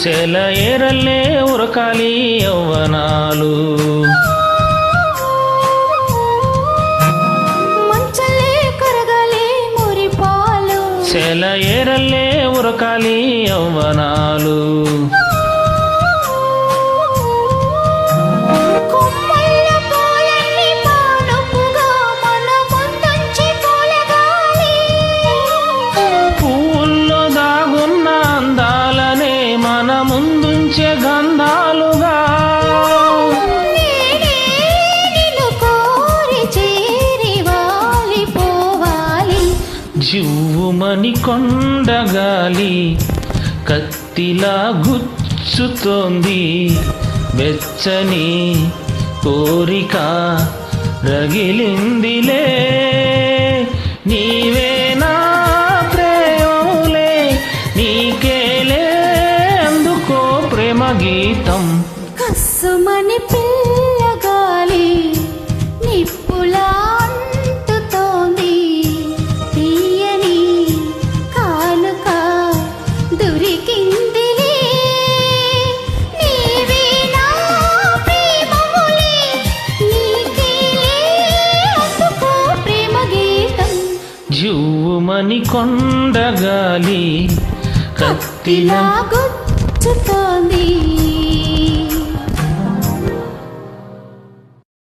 సెల ఏరల్లే ఉరకాలి యవ్వనాలు మంచలే కరగాలి మురిపాలు సెల ఏరల్లే ఉరకాలి యవ్వనాలు ముందుంచే గంధాలుగా జివ్వుమని కొండగాలి కత్తిలా గుచ్చుతోంది వెచ్చని కోరిక రగిలిందిలే నీవే నా ప్రేమలే నీకేలే అందుకో ప్రేమ గీతం కస్సుమని పిల్లగాలి నిప్పులా అంటుతోంది తీయని కానుక దొరికిందిలే నీవే నా ప్రేమములే నీకేలే అందుకో ప్రేమ గీతం జివ్వుమని కొండగాలి కత్తిలా గుచ్చుతోంది